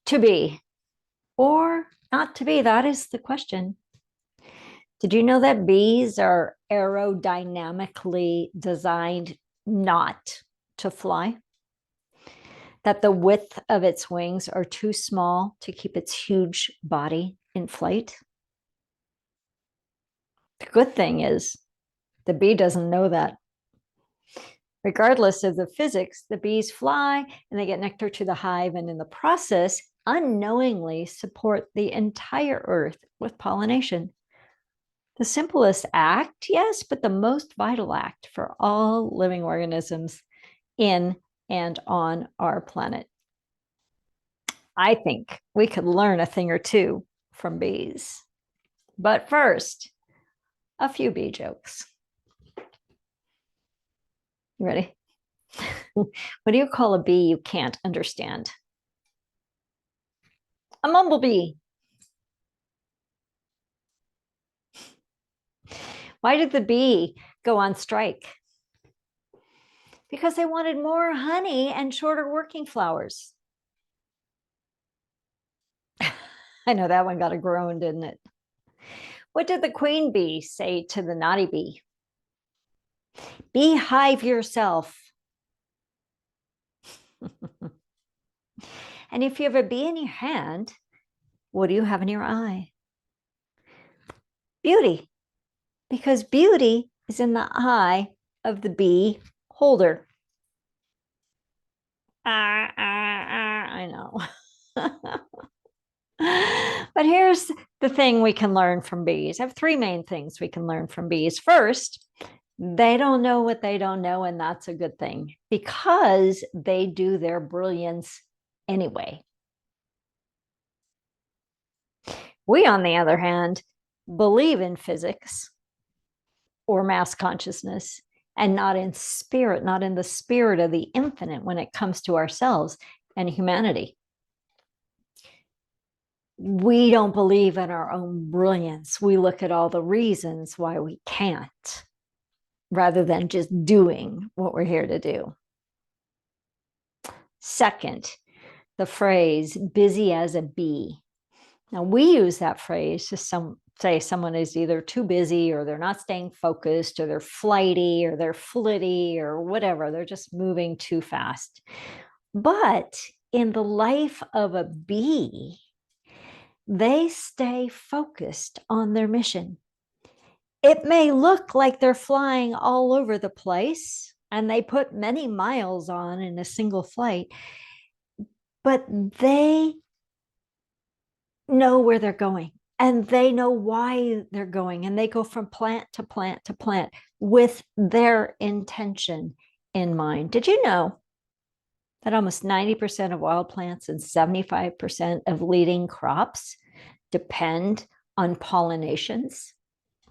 to be or not to be? That is the question. Did you know that bees are aerodynamically designed not to fly? That the width of its wings are too small to keep its huge body in flight? The good thing is the bee doesn't know that. Regardless of the physics, the bees fly and they get nectar to the hive, and in the process, unknowingly support the entire earth with pollination. The simplest act, yes, but the most vital act for all living organisms in and on our planet. I think we could learn a thing or two from bees. But first, a few bee jokes. You ready? What do you call a bee you can't understand? A mumblebee. Why did the bee go on strike? Because they wanted more honey and shorter working flowers. I know that one got a groan, didn't it? What did the queen bee say to the naughty bee? Beehive yourself. And if you have a bee in your hand, what do you have in your eye? Beauty, because beauty is in the eye of the bee holder. I know. But here's the thing we can learn from bees. I have three main things we can learn from bees. First, they don't know what they don't know, and that's a good thing because they do their brilliance anyway. We, on the other hand, believe in physics or mass consciousness and not in spirit, not in the spirit of the infinite when it comes to ourselves and humanity. We don't believe in our own brilliance. We look at all the reasons why we can't, rather than just doing what we're here to do. Second, the phrase busy as a bee. Now, we use that phrase to say someone is either too busy or they're not staying focused or they're flighty or they're flitty or whatever. They're just moving too fast. But in the life of a bee, they stay focused on their mission. It may look like they're flying all over the place and they put many miles on in a single flight, but they know where they're going and they know why they're going, and they go from plant to plant to plant with their intention in mind. Did you know that almost 90% of wild plants and 75% of leading crops depend on pollinations,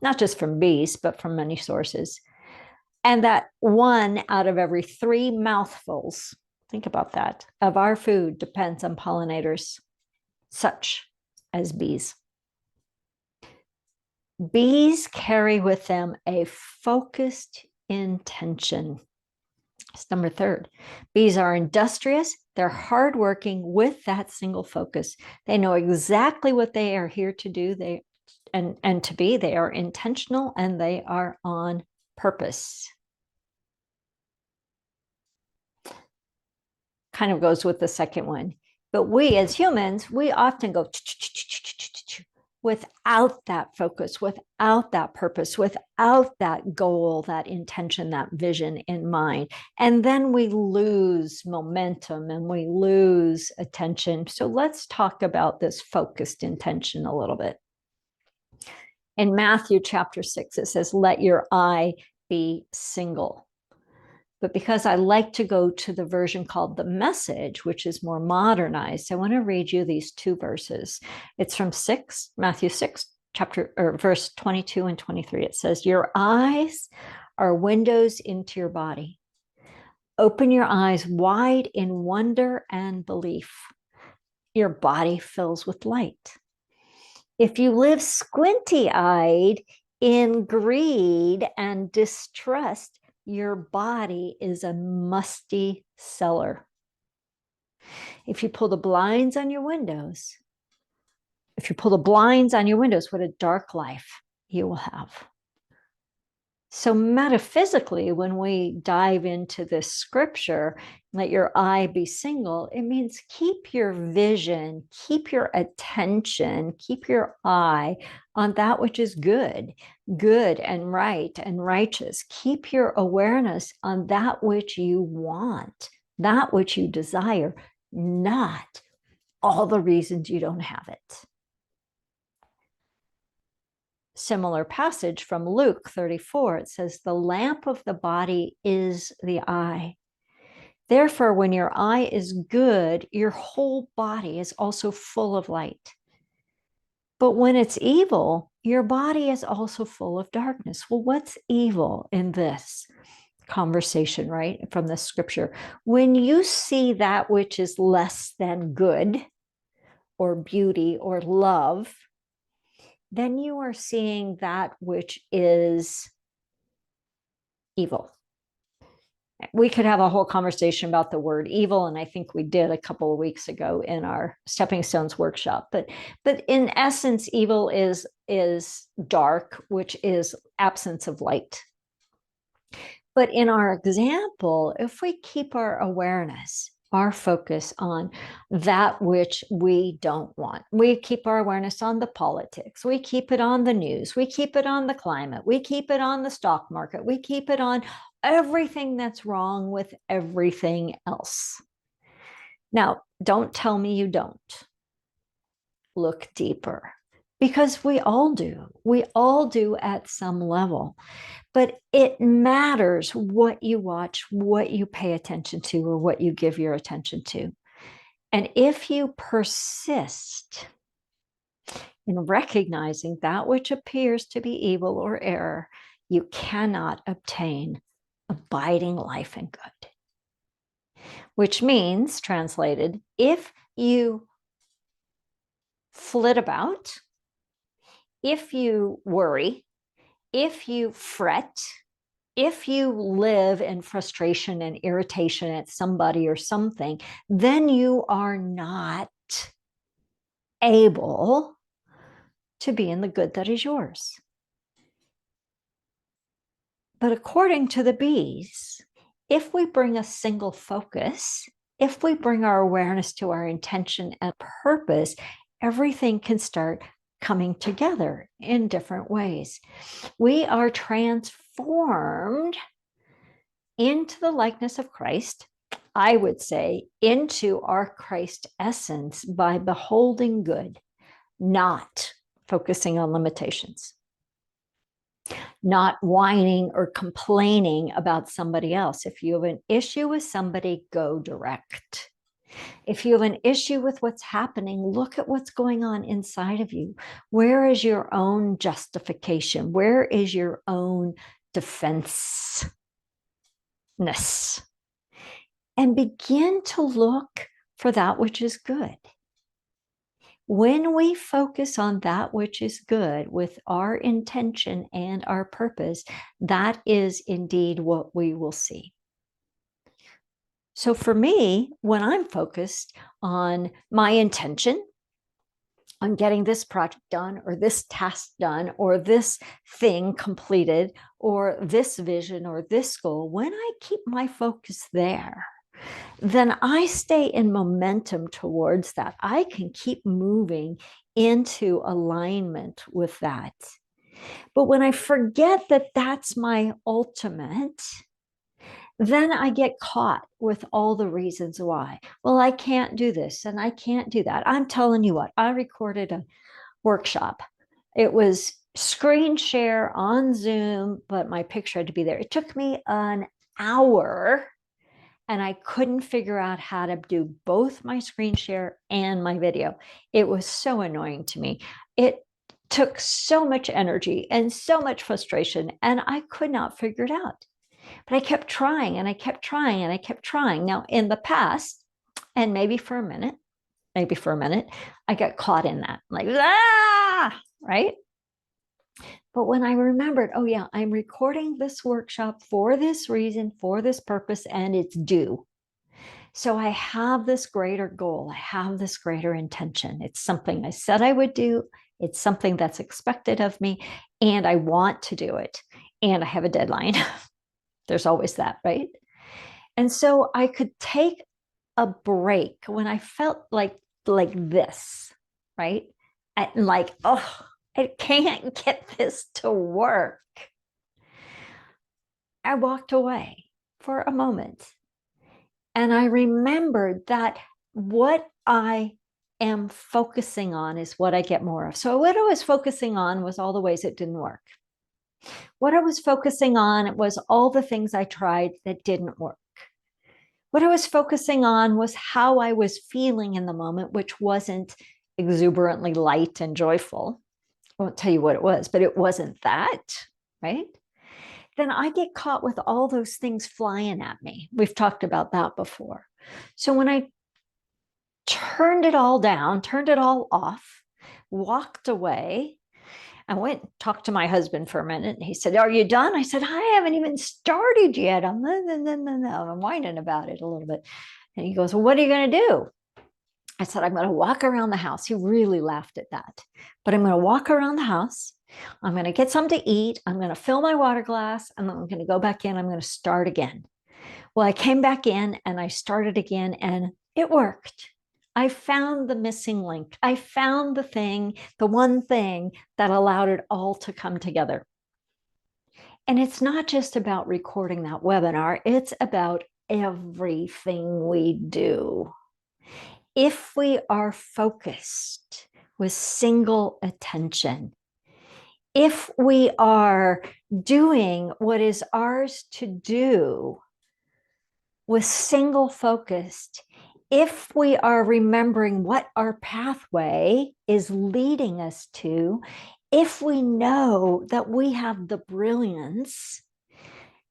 not just from bees, but from many sources? And that 1 out of every 3 mouthfuls, think about that, of our food depends on pollinators, such as bees. Bees carry with them a focused intention. It's number 3. Bees are industrious. They're hardworking with that single focus. They know exactly what they are here to do. And to be. They are intentional and they are on purpose. Kind of goes with the second one. But we as humans, we often go without that focus, without that purpose, without that goal, that intention, that vision in mind. And then we lose momentum and we lose attention. So let's talk about this focused intention a little bit. In Matthew chapter 6, it says, let your eye be single. But because I like to go to the version called The Message, which is more modernized, I want to read you these 2 verses. It's from Matthew 6, verse 22 and 23. It says, your eyes are windows into your body. Open your eyes wide in wonder and belief. Your body fills with light. If you live squinty-eyed in greed and distrust, your body is a musty cellar. If you pull the blinds on your windows, what a dark life you will have. So metaphysically, when we dive into this scripture, let your eye be single, it means keep your vision, keep your attention, keep your eye on that which is good and right and righteous. Keep your awareness on that which you want, that which you desire, not all the reasons you don't have it. Similar passage from Luke 34, it says, the lamp of the body is the eye. Therefore, when your eye is good, your whole body is also full of light. But when it's evil, your body is also full of darkness. Well, what's evil in this conversation, right? From the scripture, when you see that which is less than good or beauty or love, then you are seeing that which is evil. We could have a whole conversation about the word evil, and I think we did a couple of weeks ago in our Stepping Stones workshop. But in essence, evil is dark, which is absence of light. But in our example, if we keep our awareness, our focus on that which we don't want, we keep our awareness on the politics, we keep it on the news, we keep it on the climate, we keep it on the stock market, we keep it on everything that's wrong with everything else. Now, don't tell me you don't. Look deeper, because we all do. We all do at some level. But it matters what you watch, what you pay attention to, or what you give your attention to. And if you persist in recognizing that which appears to be evil or error, you cannot obtain abiding life and good. Which means, translated, if you flit about, if you worry, if you fret, if you live in frustration and irritation at somebody or something, then you are not able to be in the good that is yours. But according to the bees, if we bring a single focus, if we bring our awareness to our intention and purpose, everything can start coming together in different ways. We are transformed into the likeness of Christ, I would say, into our Christ essence by beholding good, not focusing on limitations, not whining or complaining about somebody else. If you have an issue with somebody, go direct. If you have an issue with what's happening, look at what's going on inside of you. Where is your own justification? Where is your own defense? And begin to look for that which is good. When we focus on that which is good with our intention and our purpose, that is indeed what we will see. So for me, when I'm focused on my intention, on getting this project done or this task done or this thing completed or this vision or this goal, when I keep my focus there, then I stay in momentum towards that. I can keep moving into alignment with that. But when I forget that that's my ultimate, then I get caught with all the reasons why. Well, I can't do this and I can't do that. I'm telling you what, I recorded a workshop. It was screen share on Zoom, but my picture had to be there. It took me an hour and I couldn't figure out how to do both my screen share and my video. It was so annoying to me. It took so much energy and so much frustration, and I could not figure it out. But I kept trying and I kept trying and I kept trying. Now, in the past, and maybe for a minute, I got caught in that, like, right? But when I remembered, oh yeah, I'm recording this workshop for this reason, for this purpose, and it's due. So I have this greater goal. I have this greater intention. It's something I said I would do. It's something that's expected of me, and I want to do it. And I have a deadline. There's always that, right? And so I could take a break when I felt like this, right? And like, oh, I can't get this to work. I walked away for a moment. And I remembered that what I am focusing on is what I get more of. So what I was focusing on was all the ways it didn't work. What I was focusing on was all the things I tried that didn't work. What I was focusing on was how I was feeling in the moment, which wasn't exuberantly light and joyful. I won't tell you what it was, but it wasn't that, right? Then I get caught with all those things flying at me. We've talked about that before. So when I turned it all down, turned it all off, walked away, I went and talked to my husband for a minute. And he said, "Are you done?" I said, "I haven't even started yet. I'm whining about it a little bit." And he goes, "Well, what are you going to do?" I said, "I'm going to walk around the house." He really laughed at that. But I'm going to walk around the house. I'm going to get something to eat. I'm going to fill my water glass. And I'm going to go back in. I'm going to start again. Well, I came back in and I started again, and it worked. I found the missing link. I found the thing, the one thing that allowed it all to come together. And it's not just about recording that webinar, it's about everything we do. If we are focused with single attention, if we are doing what is ours to do with single focused, if we are remembering what our pathway is leading us to, if we know that we have the brilliance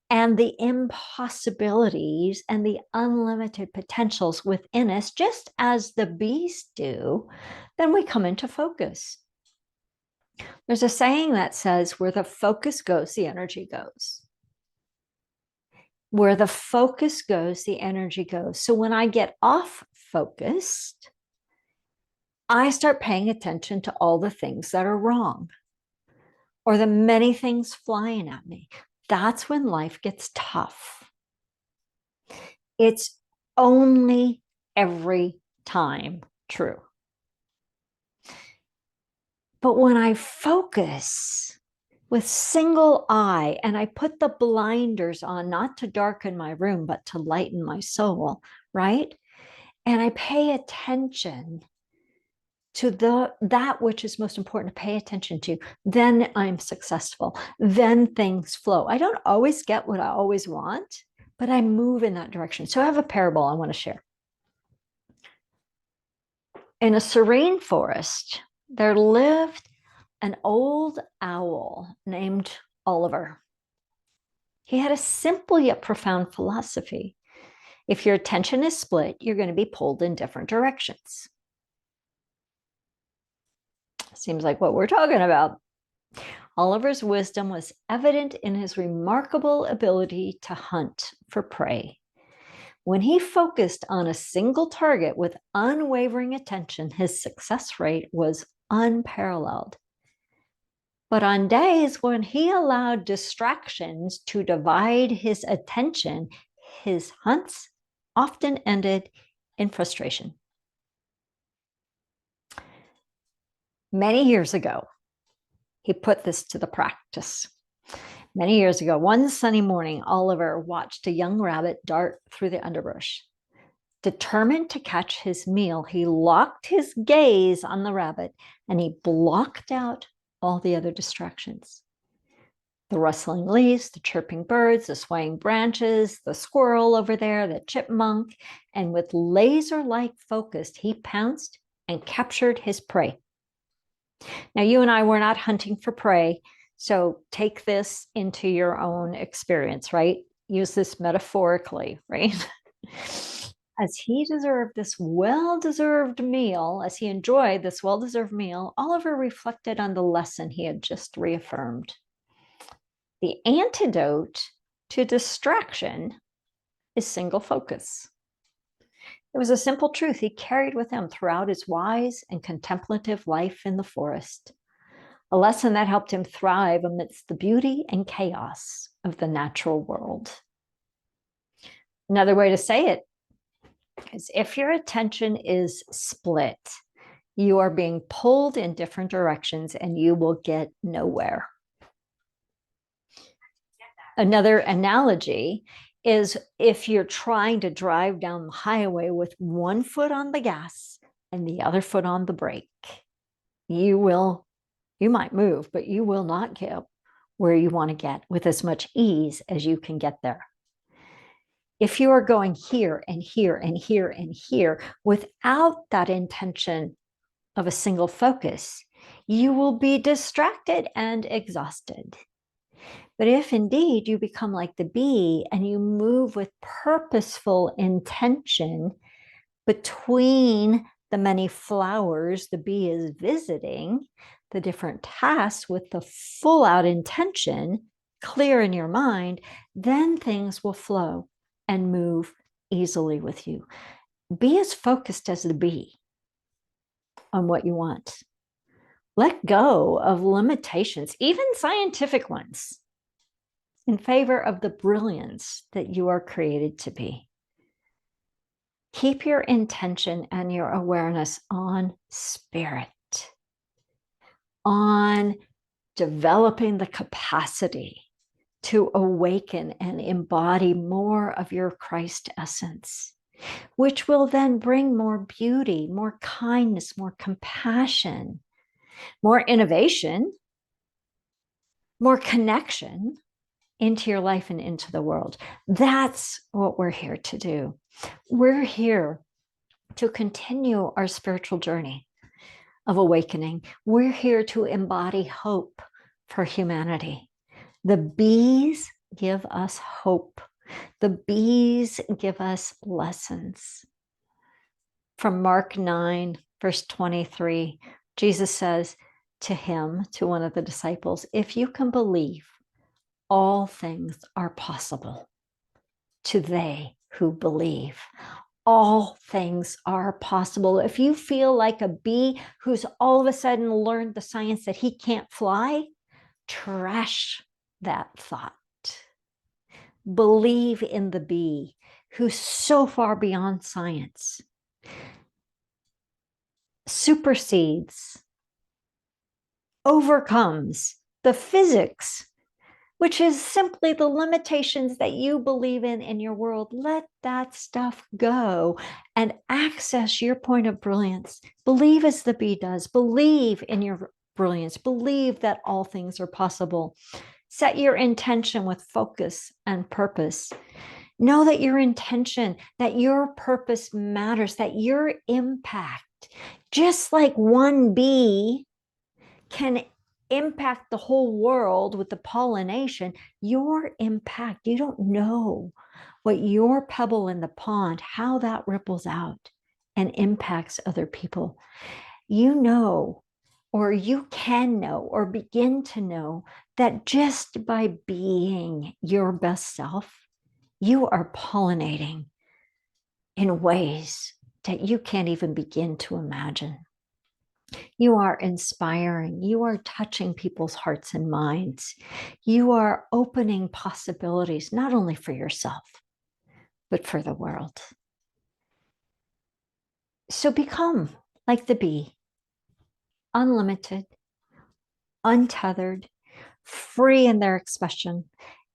and the impossibilities and the unlimited potentials within us, just as the bees do, then we come into focus. There's a saying that says, where the focus goes, the energy goes. Where the focus goes, the energy goes. So when I get off focused, I start paying attention to all the things that are wrong or the many things flying at me. That's when life gets tough. It's only every time true. But when I focus with single eye and I put the blinders on, not to darken my room, but to lighten my soul, right? And I pay attention to that which is most important to pay attention to, then I'm successful. Then things flow. I don't always get what I always want, but I move in that direction. So I have a parable I want to share. In a serene forest, there lived an old owl named Oliver. He had a simple yet profound philosophy. If your attention is split, you're going to be pulled in different directions. Seems like what we're talking about. Oliver's wisdom was evident in his remarkable ability to hunt for prey. When he focused on a single target with unwavering attention, his success rate was unparalleled. But on days when he allowed distractions to divide his attention, his hunts often ended in frustration. Many years ago, he put this to the practice. Many years ago, one sunny morning, Oliver watched a young rabbit dart through the underbrush. Determined to catch his meal, he locked his gaze on the rabbit and he blocked out all the other distractions. The rustling leaves, the chirping birds, the swaying branches, the squirrel over there, the chipmunk, and with laser-like focus, he pounced and captured his prey. Now, you and I were not hunting for prey, so take this into your own experience, right? Use this metaphorically, right? As he deserved this well-deserved meal, as he enjoyed this well-deserved meal, Oliver reflected on the lesson he had just reaffirmed. The antidote to distraction is single focus. It was a simple truth he carried with him throughout his wise and contemplative life in the forest, a lesson that helped him thrive amidst the beauty and chaos of the natural world. Another way to say it is if your attention is split, you are being pulled in different directions and you will get nowhere. Another analogy is if you're trying to drive down the highway with one foot on the gas and the other foot on the brake, you might move, but you will not get where you want to get with as much ease as you can get there. If you are going here and here and here and here without that intention of a single focus, you will be distracted and exhausted. But if indeed you become like the bee and you move with purposeful intention between the many flowers the bee is visiting, the different tasks with the full out intention clear in your mind, then things will flow and move easily with you. Be as focused as the bee on what you want. Let go of limitations, even scientific ones, in favor of the brilliance that you are created to be. Keep your intention and your awareness on spirit, on developing the capacity to awaken and embody more of your Christ essence, which will then bring more beauty, more kindness, more compassion, more innovation, more connection into your life and into the world. That's what we're here to do. We're here to continue our spiritual journey of awakening. We're here to embody hope for humanity. The bees give us hope. The bees give us lessons. From Mark 9, verse 23, Jesus says to him, to one of the disciples, if you can believe, all things are possible to they who believe. All things are possible. If you feel like a bee who's all of a sudden learned the science that he can't fly, trash that thought. Believe in the bee who's so far beyond science, supersedes, overcomes the physics, which is simply the limitations that you believe in your world. Let that stuff go and access your point of brilliance. Believe as the bee does. Believe in your brilliance. Believe that all things are possible. Set your intention with focus and purpose. Know that your intention, that your purpose matters, that your impact, just like one bee can impact the whole world with the pollination, your impact, you don't know what your pebble in the pond, how that ripples out and impacts other people. You know, or you can know, or begin to know that just by being your best self, you are pollinating in ways that you can't even begin to imagine. You are inspiring. You are touching people's hearts and minds. You are opening possibilities, not only for yourself, but for the world. So become like the bee, unlimited, untethered, free in their expression,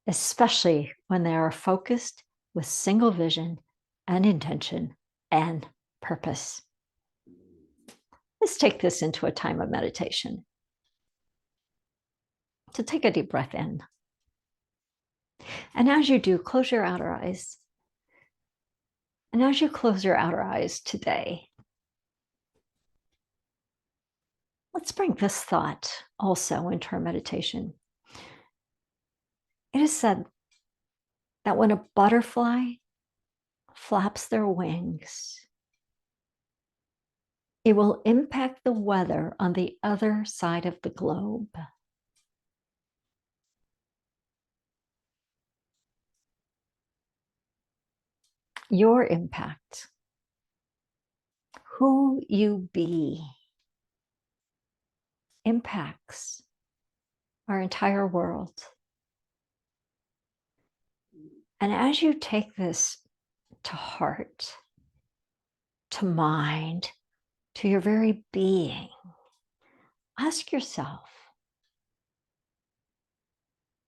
especially when they are focused with single vision and intention and purpose. Let's take this into a time of meditation. So take a deep breath in. And as you do, close your outer eyes. And as you close your outer eyes today, let's bring this thought also into our meditation. It is said that when a butterfly flaps their wings, it will impact the weather on the other side of the globe. Your impact who you be impacts our entire world. And as you take this to heart, to mind, to your very being, ask yourself,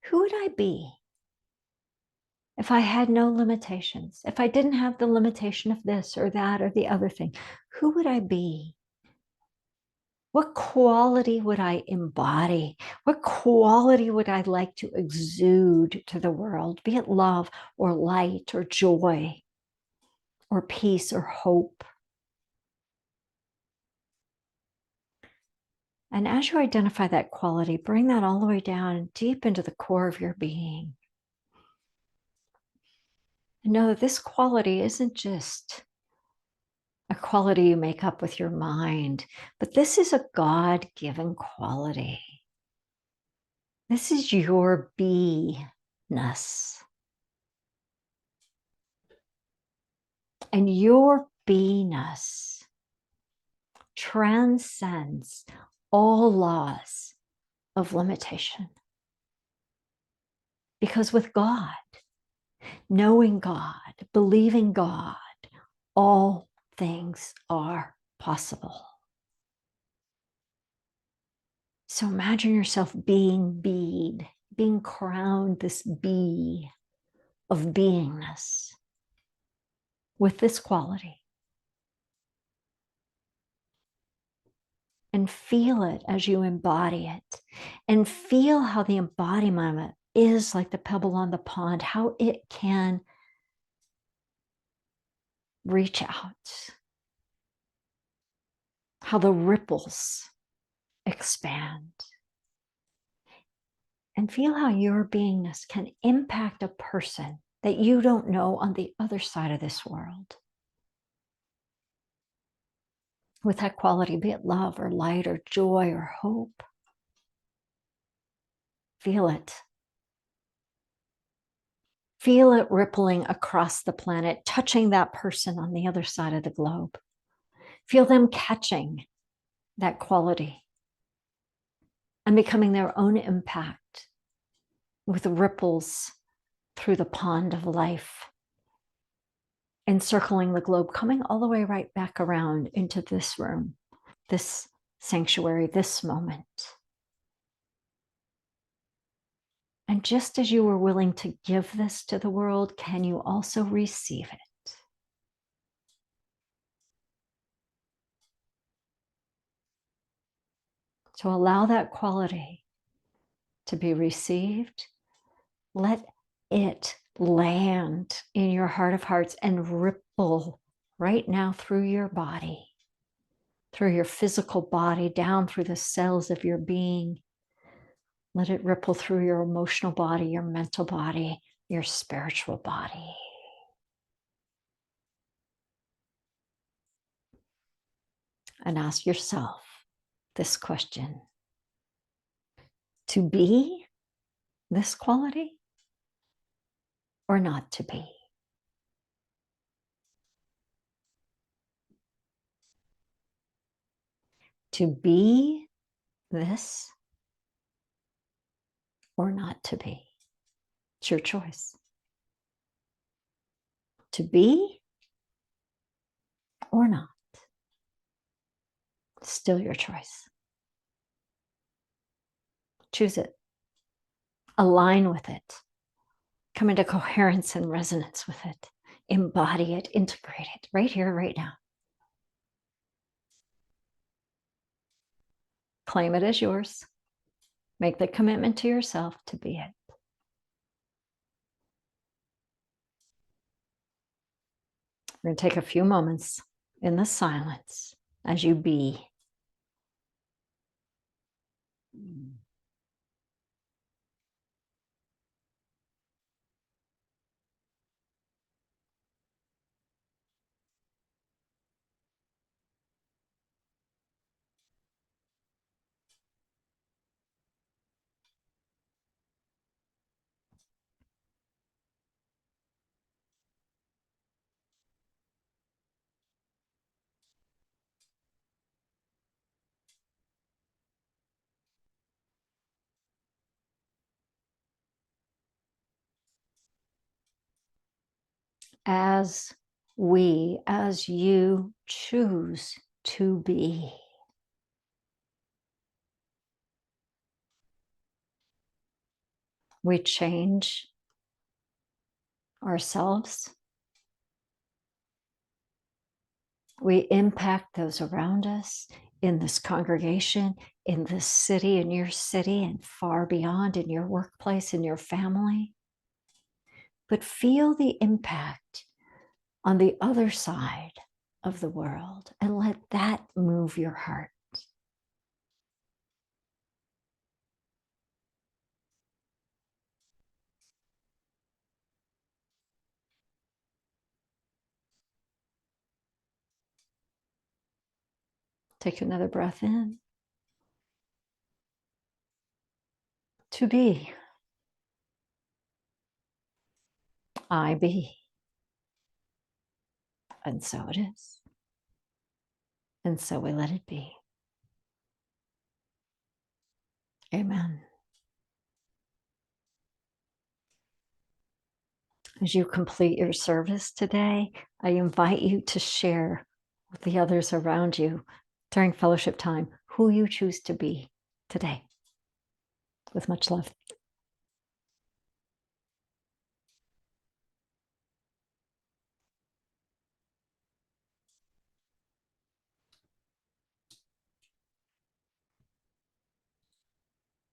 who would I be if I had no limitations? If I didn't have the limitation of this or that or the other thing, who would I be? What quality would I embody? What quality would I like to exude to the world, be it love or light or joy or peace or hope? And as you identify that quality, bring that all the way down deep into the core of your being. And know that this quality isn't just a quality you make up with your mind, but this is a God-given quality. This is your beingness. And your beingness transcends all laws of limitation. Because with God, knowing God, believing God, all things are possible. So imagine yourself being bead, being crowned this bee of beingness with this quality. And feel it as you embody it. And feel how the embodiment is like the pebble on the pond, how it can reach out, how the ripples expand. And feel how your beingness can impact a person that you don't know on the other side of this world. With that quality, be it love or light or joy or hope. Feel it. Feel it rippling across the planet, touching that person on the other side of the globe. Feel them catching that quality and becoming their own impact with ripples through the pond of life, encircling the globe, coming all the way right back around into this room, this sanctuary, this moment. And just as you were willing to give this to the world, can you also receive it? So allow that quality to be received. Let it land in your heart of hearts and ripple right now through your body, through your physical body, down through the cells of your being. Let it ripple through your emotional body, your mental body, your spiritual body. And ask yourself this question: to be this quality or not to be? To be this or not to be? It's your choice. To be or not, still your choice. Choose it. Align with it. Come into coherence and resonance with it. Embody it, integrate it right here, right now. Claim it as yours. Make the commitment to yourself to be it. We're going to take a few moments in the silence as you be. as you choose to be. We change ourselves. We impact those around us in this congregation, in this city, in your city, and far beyond, in your workplace, in your family. But feel the impact on the other side of the world and let that move your heart. Take another breath in. To be. I be. And so it is. And so we let it be. Amen. As you complete your service today, I invite you to share with the others around you during fellowship time who you choose to be today. With much love.